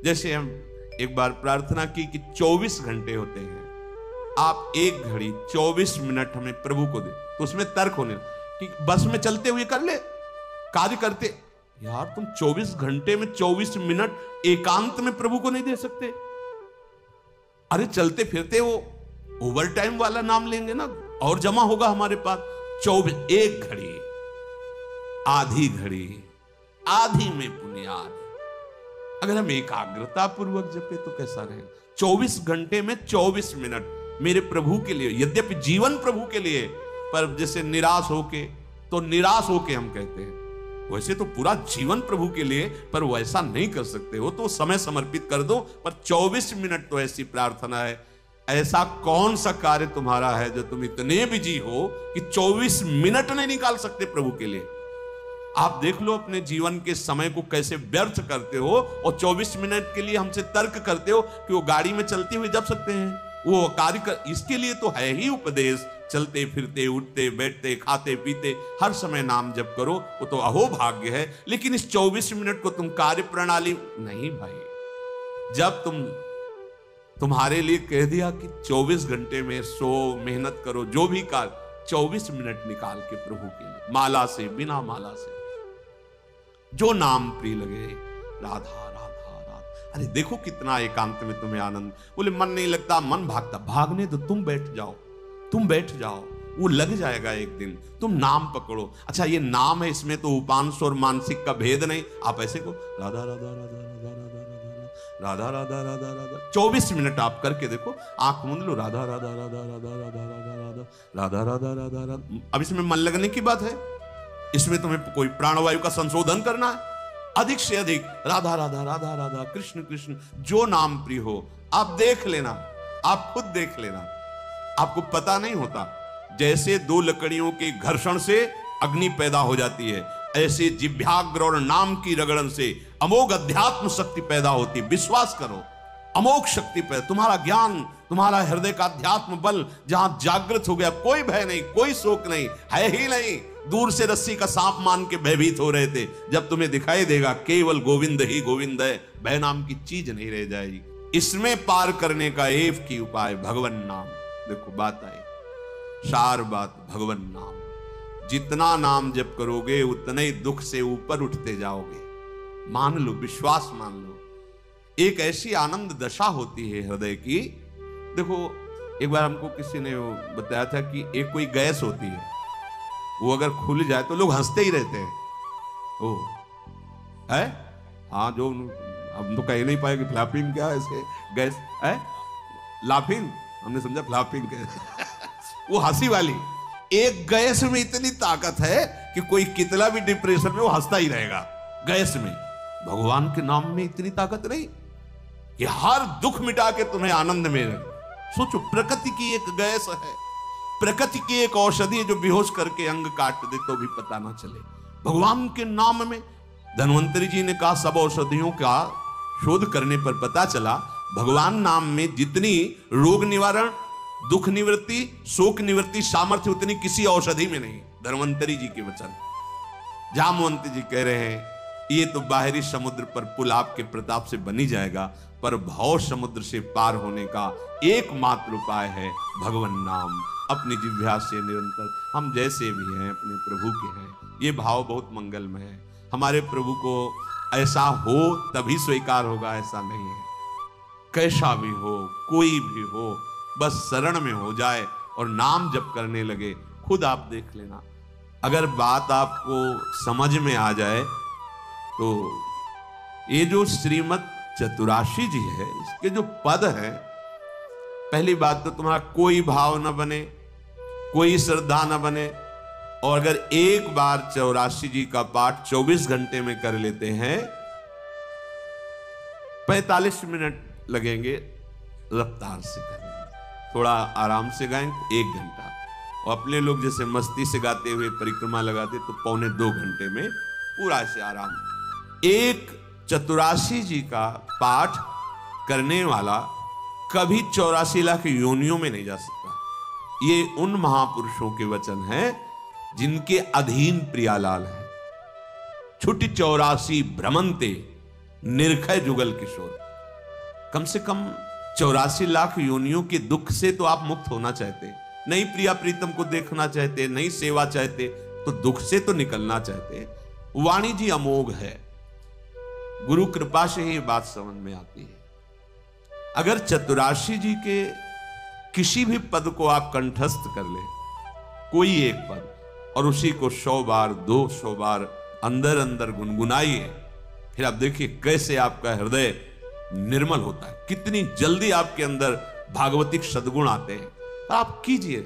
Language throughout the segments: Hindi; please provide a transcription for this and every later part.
जैसे हम एक बार प्रार्थना की कि 24 घंटे होते हैं, आप 1 घड़ी 24 मिनट हमें प्रभु को दे, तो उसमें तर्क होने कि बस में चलते हुए कर ले, कार्य करते। यार तुम 24 घंटे में 24 मिनट एकांत में प्रभु को नहीं दे सकते? अरे चलते फिरते वो ओवर टाइम वाला नाम लेंगे ना, और जमा होगा हमारे पास। 24, 1 घड़ी, आधी घड़ी, आधी में पुण्याद। अगर हम एकाग्रता पूर्वक जपे तो कैसा रहे? 24 घंटे में 24 मिनट मेरे प्रभु के लिए, यद्यपि जीवन प्रभु के लिए, पर जैसे निराश होके, तो निराश होके हम कहते हैं, वैसे तो पूरा जीवन प्रभु के लिए, पर वैसा नहीं कर सकते हो तो समय समर्पित कर दो। पर 24 मिनट तो ऐसी प्रार्थना है। ऐसा कौन सा कार्य तुम्हारा है जो तुम इतने बिजी हो कि 24 मिनट नहीं निकाल सकते प्रभु के लिए? आप देख लो अपने जीवन के समय को कैसे व्यर्थ करते हो, और 24 मिनट के लिए हमसे तर्क करते हो कि वो गाड़ी में चलते हुए जप सकते हैं, वो कार्य कर। इसके लिए तो है ही उपदेश, चलते फिरते, उठते बैठते, खाते पीते, हर समय नाम जप करो, वो तो अहो भाग्य है। लेकिन इस 24 मिनट को तुम कार्य प्रणाली नहीं भाई। जब तुम्हारे लिए कह दिया कि 24 घंटे में सो, मेहनत करो, जो भी कार्य, 24 मिनट निकाल के प्रभु के लिए, माला से, बिना माला से, जो नाम प्रिय लगे, राधा राधा राधा। अरे देखो कितना एकांत में तुम्हें आनंद। बोले मन नहीं लगता, मन भागता, भागने तो तुम बैठ जाओ, तुम बैठ जाओ, वो लग जाएगा एक दिन। तुम नाम पकड़ो। अच्छा ये नाम है, इसमें तो उपांश और मानसिक का भेद नहीं। आप ऐसे को राधा राधा राधा राधा राधा राधा राधा राधा 24 मिनट आप करके देखो, आंख मूंद लो, राधा राधा राधा राधा राधा राधा राधा राधा राधा राधा। अब इसमें मन लगने की बात है, इसमें तुम्हें कोई प्राणवायु का संशोधन करना है, अधिक से अधिक राधा राधा राधा राधा, कृष्ण कृष्ण, जो नाम प्रिय हो। आप देख लेना, आप खुद देख लेना, आपको पता नहीं होता। जैसे 2 लकड़ियों के घर्षण से अग्नि पैदा हो जाती है, ऐसे जिह्वाग्र और नाम की रगड़न से अमोघ अध्यात्म शक्ति पैदा होती है। विश्वास करो, अमोघ शक्ति पैदा। तुम्हारा ज्ञान, तुम्हारा हृदय का अध्यात्म बल जहां जागृत हो गया, कोई भय नहीं, कोई शोक नहीं, है ही नहीं। दूर से रस्सी का सांप मान के भयभीत हो रहे थे, जब तुम्हें दिखाई देगा केवल गोविंद ही गोविंद है, भय नाम की चीज नहीं रह जाएगी। इसमें पार करने का एक ही उपाय, भगवन नाम। देखो बात आई, सार बात भगवन नाम। जितना नाम जप करोगे उतने ही दुख से ऊपर उठते जाओगे। मान लो, विश्वास मान लो। एक ऐसी आनंद दशा होती है हृदय की। देखो एक बार हमको किसी ने बताया था कि एक कोई गैस होती है, वो अगर खुल जाए तो लोग हंसते ही रहते हैं। ओ है, हाँ, जो हम तो कह नहीं पाए कि फ्लैपिंग क्या है इसके, गैस है, लाफिंग, हमने समझा फ्लैपिंग वो हंसी वाली। एक गैस में इतनी ताकत है कि कोई कितना भी डिप्रेशन में वो हंसता ही रहेगा गैस में। भगवान के नाम में इतनी ताकत नहीं कि हर दुख मिटा के तुम्हें आनंद में रहे। सोचो, प्रकृति की एक गैस है, प्रकृति की एक औषधि है जो बेहोश करके अंग काट दे तो भी पता ना चले। भगवान के नाम में, धन्वंतरी जी ने कहा, सब औषधियों का शोध करने पर पता चला भगवान नाम में जितनी रोग निवारण, दुख निवृत्ति, शोक निवृत्ति सामर्थ्य उतनी किसी औषधि में नहीं। धन्वंतरी जी के वचन। जामवंत जी कह रहे हैं, ये तो बाहरी समुद्र पर पुल आपके प्रताप से बनी जाएगा, पर भव समुद्र से पार होने का एकमात्र उपाय है भगवन नाम। अपनी जिह्वा से निरंतर, हम जैसे भी हैं अपने प्रभु के हैं। ये भाव बहुत मंगलमय है। हमारे प्रभु को ऐसा हो तभी स्वीकार होगा, ऐसा नहीं है। कैसा भी हो, कोई भी हो, बस शरण में हो जाए और नाम जप करने लगे। खुद आप देख लेना, अगर बात आपको समझ में आ जाए तो ये जो श्रीमद् चतुराशी जी है, इसके जो पद है, पहली बात तो तुम्हारा कोई भाव न बने, कोई श्रद्धा न बने। और अगर एक बार 84 जी का पाठ 24 घंटे में कर लेते हैं, 45 मिनट लगेंगे रफ्तार से करने, थोड़ा आराम से गाएं 1 घंटा, और अपने लोग जैसे मस्ती से गाते हुए परिक्रमा लगाते तो 1.25 घंटे में पूरा से आराम। एक 84 जी का पाठ करने वाला कभी 84 लाख योनियों में नहीं जा सकता। ये उन महापुरुषों के वचन हैं जिनके अधीन प्रियालाल है। छुट्टी 84 भ्रमंते निर्खय जुगल किशोर। कम से कम 84 लाख योनियों के दुख से तो आप मुक्त होना चाहते, नहीं प्रिया प्रीतम को देखना चाहते, नहीं सेवा चाहते, तो दुख से तो निकलना चाहते। वाणी जी अमोघ है, गुरु कृपा से ही बात समझ में आती है। अगर चतुराशी जी के किसी भी पद को आप कंठस्थ कर ले, कोई एक पद, और उसी को 100 बार 200 बार अंदर अंदर गुनगुनाइए, फिर आप देखिए कैसे आपका हृदय निर्मल होता है, कितनी जल्दी आपके अंदर भागवतिक सद्गुण आते हैं। आप कीजिए,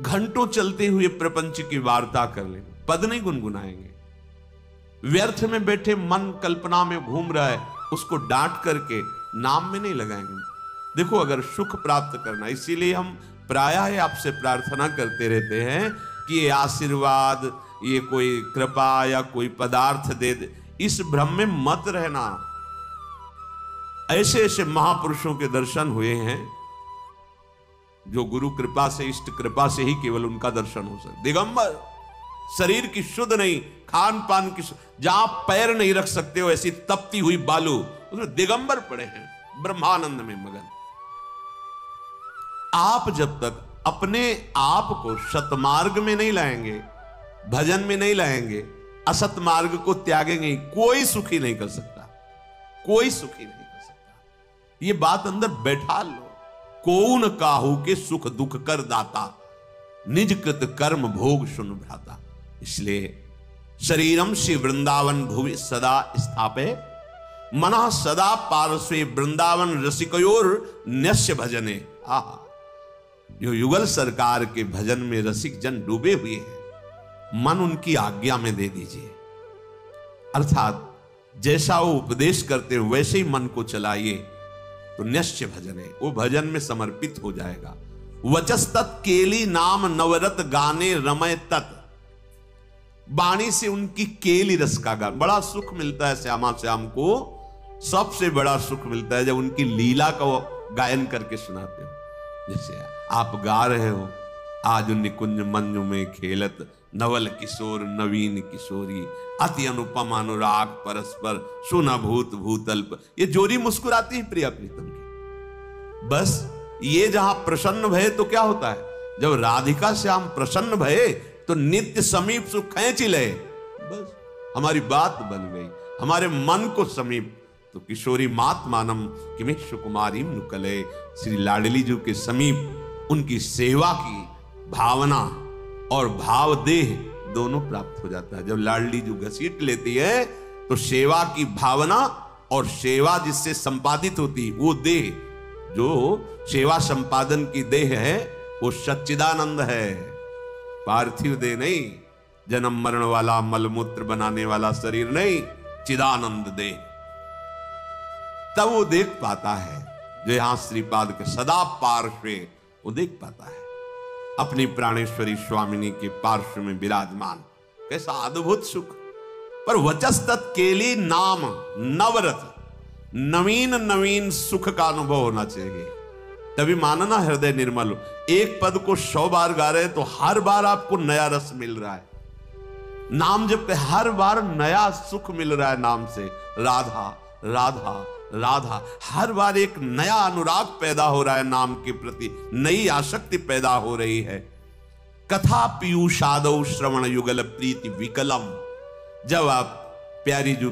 घंटों चलते हुए प्रपंच की वार्ता कर ले, पद नहीं गुनगुनाएंगे। व्यर्थ में बैठे मन कल्पना में घूम रहा है, उसको डांट करके नाम में नहीं लगाएंगे। देखो, अगर सुख प्राप्त करना, इसीलिए हम प्रायः आपसे प्रार्थना करते रहते हैं कि ये आशीर्वाद, ये कोई कृपा या कोई पदार्थ दे दे, इस भ्रम में मत रहना। ऐसे ऐसे महापुरुषों के दर्शन हुए हैं जो गुरु कृपा से, इष्ट कृपा से ही केवल उनका दर्शन हो सकता। दिगंबर, शरीर की शुद्ध नहीं, खान पान की, जहां पैर नहीं रख सकते हो ऐसी तपती हुई बालू, उसमें दिगंबर पड़े हैं, ब्रह्मानंद में मगन। आप जब तक अपने आप को सतमार्ग में नहीं लाएंगे, भजन में नहीं लाएंगे, असत मार्ग को त्यागेंगे, कोई सुखी नहीं कर सकता, कोई सुखी नहीं कर सकता। ये बात अंदर बैठा लो। कौन काहू के सुख दुख कर दाता, निज कृत कर्म भोग सुन भ्राता। इसलिए शरीरम श्री वृंदावन भुवि सदा स्थापे, मनः सदा पार्श्वे वृंदावन रसिकयोर न्यस्य भजने। आहा, जो युगल सरकार के भजन में रसिक जन डूबे हुए हैं, मन उनकी आज्ञा में दे दीजिए। अर्थात जैसा वो उपदेश करते हैं वैसे ही मन को चलाइए, तो न्यस्य भजने, वो भजन में समर्पित हो जाएगा। वचस्तत् केली नाम नवरत गाने रमय तत्, वाणी से उनकी केली रस का गान, बड़ा सुख मिलता है श्यामा श्याम को। सबसे बड़ा सुख मिलता है जब उनकी लीला का गायन करके सुनाते हो। जैसे आप गा रहे हो, आज निकुंज मंजु में खेलत नवल किशोर नवीन किशोरी, अति अनुपम अनुराग परस्पर सुना भूत भूतल्प। ये जोरी मुस्कुराती है प्रिया प्रीतम की। बस ये जहां प्रसन्न भये तो क्या होता है, जब राधिका श्याम प्रसन्न भये तो नित्य समीप सुख खींच ले। बस हमारी बात बन गई, हमारे मन को समीप। तो किशोरी मात मानम किमे सुकुमारी नुकले, श्री लाडली जी के समीप उनकी सेवा की भावना और भाव देह दोनों प्राप्त हो जाता है। जब लाडली जी घसीट लेती है तो सेवा की भावना और सेवा जिससे संपादित होती है वो देह, जो सेवा संपादन की देह है वो सच्चिदानंद है, पार्थिव देह नहीं, जन्म मरण वाला मलमूत्र बनाने वाला शरीर नहीं, चिदानंद देह। तब वो देख पाता है जो यहां श्रीपाद के सदा पार्श्वे, वो देख पाता है अपनी प्राणेश्वरी स्वामिनी के पार्श्व में विराजमान, कैसा अद्भुत सुख। पर वचस्तत् केली नाम नवरत, नवीन नवीन सुख का अनुभव होना चाहिए, तभी मानना हृदय निर्मल हो। एक पद को 100 बार गा रहे तो हर बार आपको नया रस मिल रहा है, नाम जब पे हर बार नया सुख मिल रहा है नाम से। राधा राधा राधा, हर बार एक नया अनुराग पैदा हो रहा है नाम के प्रति, नई आसक्ति पैदा हो रही है। कथा पीयूषादौ श्रवण युगल प्रीति विकलम, जब आप प्यारे जू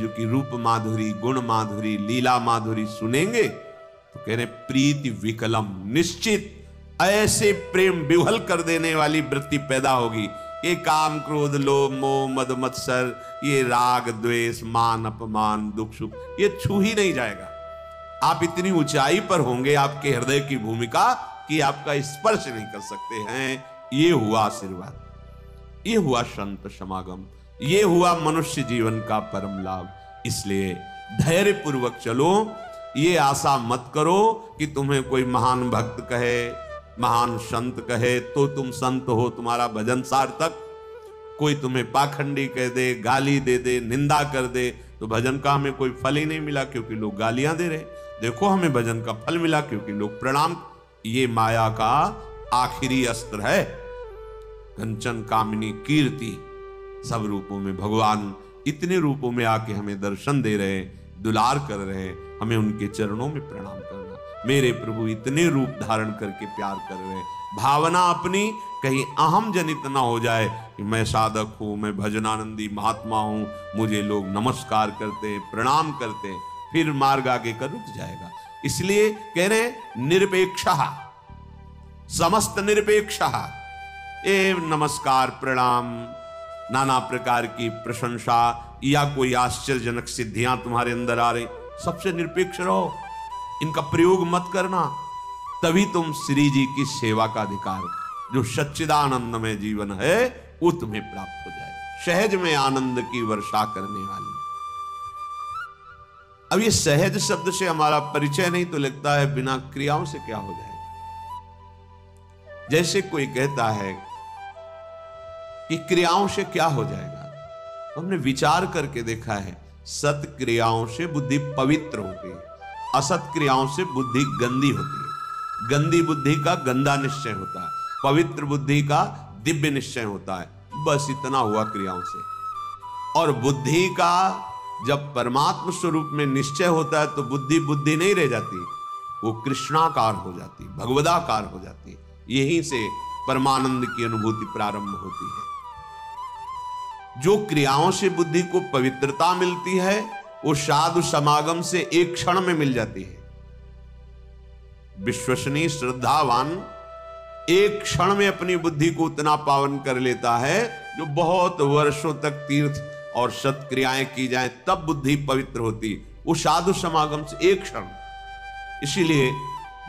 की रूप माधुरी, गुण माधुरी, लीला माधुरी सुनेंगे तो कह रहे प्रीति विकलम, निश्चित ऐसे प्रेम विह्वल कर देने वाली वृत्ति पैदा होगी। ये काम क्रोध लोभ मोह मद मत्सर, ये राग द्वेष मान अपमान दुख सुख, ये छू ही नहीं जाएगा। आप इतनी ऊंचाई पर होंगे आपके हृदय की भूमिका कि आपका स्पर्श नहीं कर सकते हैं। ये हुआ आशीर्वाद, ये हुआ संत समागम, ये हुआ मनुष्य जीवन का परम लाभ। इसलिए धैर्य पूर्वक चलो, ये आशा मत करो कि तुम्हें कोई महान भक्त कहे, महान संत कहे तो तुम संत हो, तुम्हारा भजन सार्थक। कोई तुम्हें पाखंडी कह दे, गाली दे दे, निंदा कर दे, तो भजन का हमें कोई फल ही नहीं मिला क्योंकि लोग गालियां दे रहे। देखो हमें भजन का फल मिला क्योंकि लोग प्रणाम। ये माया का आखिरी अस्त्र है, कंचन कामिनी कीर्ति। सब रूपों में भगवान इतने रूपों में आके हमें दर्शन दे रहे, दुलार कर रहे हैं, हमें उनके चरणों में प्रणाम करना। मेरे प्रभु इतने रूप धारण करके प्यार कर रहे हैं, भावना अपनी कहीं अहम जनित ना हो जाए कि मैं साधक हूं, मैं भजनानंदी महात्मा हूं, मुझे लोग नमस्कार करते हैं, प्रणाम करते हैं, फिर मार्ग आगे का रुक जाएगा। इसलिए कह रहे हैं निरपेक्षः, समस्त निरपेक्षः, ए नमस्कार प्रणाम, नाना प्रकार की प्रशंसा या कोई आश्चर्यजनक सिद्धियां तुम्हारे अंदर आ रही, सबसे निरपेक्ष रहो, इनका प्रयोग मत करना, तभी तुम श्री जी की सेवा का अधिकार, जो सच्चिदानंदमय जीवन है, वो तुम्हें प्राप्त हो जाए। सहज में आनंद की वर्षा करने वाली। अब ये सहज शब्द से हमारा परिचय नहीं तो लगता है बिना क्रियाओं से क्या हो जाएगा। जैसे कोई कहता है कि क्रियाओं से क्या हो जाएगा, तो हमने विचार करके देखा है, सत क्रियाओं से बुद्धि पवित्र होती है, असत क्रियाओं से बुद्धि गंदी होती है। गंदी बुद्धि का गंदा निश्चय होता है, पवित्र बुद्धि का दिव्य निश्चय होता है। बस इतना हुआ क्रियाओं से। और बुद्धि का जब परमात्म स्वरूप में निश्चय होता है तो बुद्धि बुद्धि नहीं रह जाती, वो कृष्णाकार हो जाती, भगवदाकार हो जाती। यहीं से परमानंद की अनुभूति प्रारंभ होती है। जो क्रियाओं से बुद्धि को पवित्रता मिलती है, वो साधु समागम से एक क्षण में मिल जाती है। विश्वसनीय श्रद्धावान एक क्षण में अपनी बुद्धि को उतना पावन कर लेता है, जो बहुत वर्षों तक तीर्थ और सत्क्रियाएं की जाए तब बुद्धि पवित्र होती, वो साधु समागम से एक क्षण। इसीलिए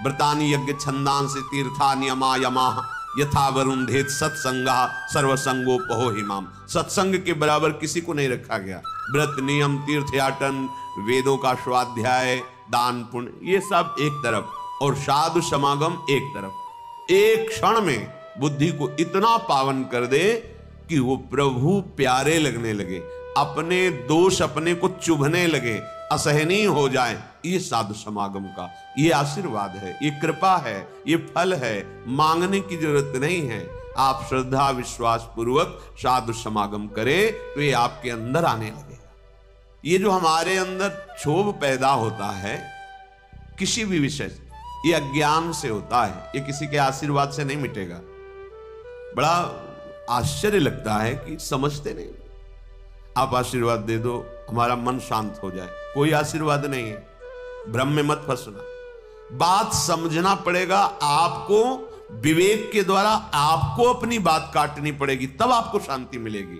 व्रतानि यज्ञ छंदांसि तीर्थानि यमा यमाः यथा वरुंधेत सत्संगा सर्वसंगोपहो हिमाम। सत्संग के बराबर किसी को नहीं रखा गया। व्रत नियम तीर्थयाटन वेदों का स्वाध्याय दान पुण्य ये सब एक तरफ और साधु समागम एक तरफ। एक क्षण में बुद्धि को इतना पावन कर दे कि वो प्रभु प्यारे लगने लगे, अपने दोष अपने को चुभने लगे, असहनीय हो जाए। ये साधु समागम का ये आशीर्वाद है, ये कृपा है, ये फल है। मांगने की जरूरत नहीं है। आप श्रद्धा विश्वास पूर्वक साधु समागम करें तो ये आपके अंदर आने लगेगा। ये जो हमारे अंदर क्षोभ पैदा होता है किसी भी विषय से, ये अज्ञान से होता है, ये किसी के आशीर्वाद से नहीं मिटेगा। बड़ा आश्चर्य लगता है कि समझते नहीं। आप आशीर्वाद दे दो हमारा मन शांत हो जाए, कोई आशीर्वाद नहीं है। भ्रम में मत फंसना, बात समझना पड़ेगा। आपको विवेक के द्वारा आपको अपनी बात काटनी पड़ेगी, तब आपको शांति मिलेगी।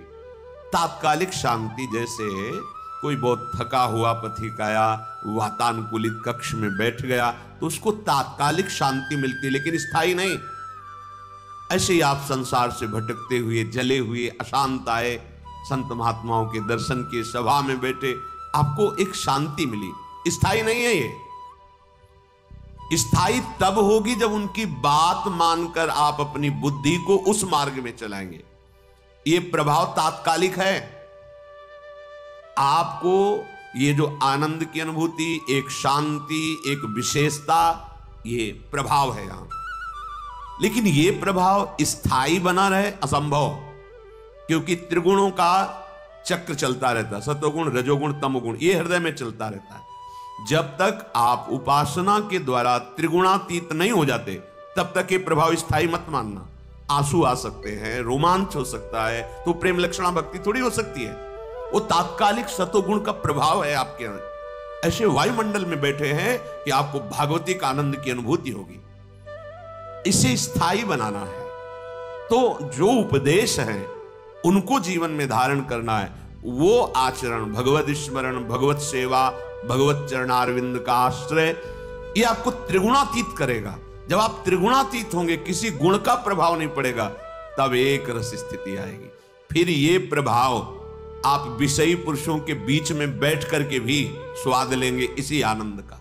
तात्कालिक शांति, जैसे कोई बहुत थका हुआ पथिक आया, वातानुकूलित कक्ष में बैठ गया तो उसको तात्कालिक शांति मिलती, लेकिन स्थायी नहीं। ऐसे ही आप संसार से भटकते हुए जले हुए अशांत आए, संत महात्माओं के दर्शन की सभा में बैठे, आपको एक शांति मिली, स्थायी नहीं है। ये स्थायी तब होगी जब उनकी बात मानकर आप अपनी बुद्धि को उस मार्ग में चलाएंगे। ये प्रभाव तात्कालिक है। आपको ये जो आनंद की अनुभूति, एक शांति, एक विशेषता, ये प्रभाव है यहां। लेकिन ये प्रभाव स्थायी बना रहे असंभव, क्योंकि त्रिगुणों का चक्र चलता रहता है, सतोगुण रजोगुण तमोगुण, ये हृदय में चलता रहता है। जब तक आप उपासना के द्वारा त्रिगुणातीत नहीं हो जाते तब तक ये प्रभाव स्थायी मत मानना। आंसू आ सकते हैं, रोमांच हो सकता है, तो प्रेम लक्षणा भक्ति थोड़ी हो सकती है। वो तात्कालिक सतोगुण का प्रभाव है आपके अंदर। ऐसे वायुमंडल में बैठे हैं कि आपको भागवतिक आनंद की अनुभूति होगी। इसे स्थायी बनाना है तो जो उपदेश है उनको जीवन में धारण करना है। वो आचरण, भगवत स्मरण, भगवत सेवा, भगवत चरणारविंद का आश्रय, ये आपको त्रिगुणातीत करेगा। जब आप त्रिगुणातीत होंगे, किसी गुण का प्रभाव नहीं पड़ेगा, तब एक रस स्थिति आएगी। फिर ये प्रभाव आप विषयी पुरुषों के बीच में बैठ करके भी स्वाद लेंगे इसी आनंद का।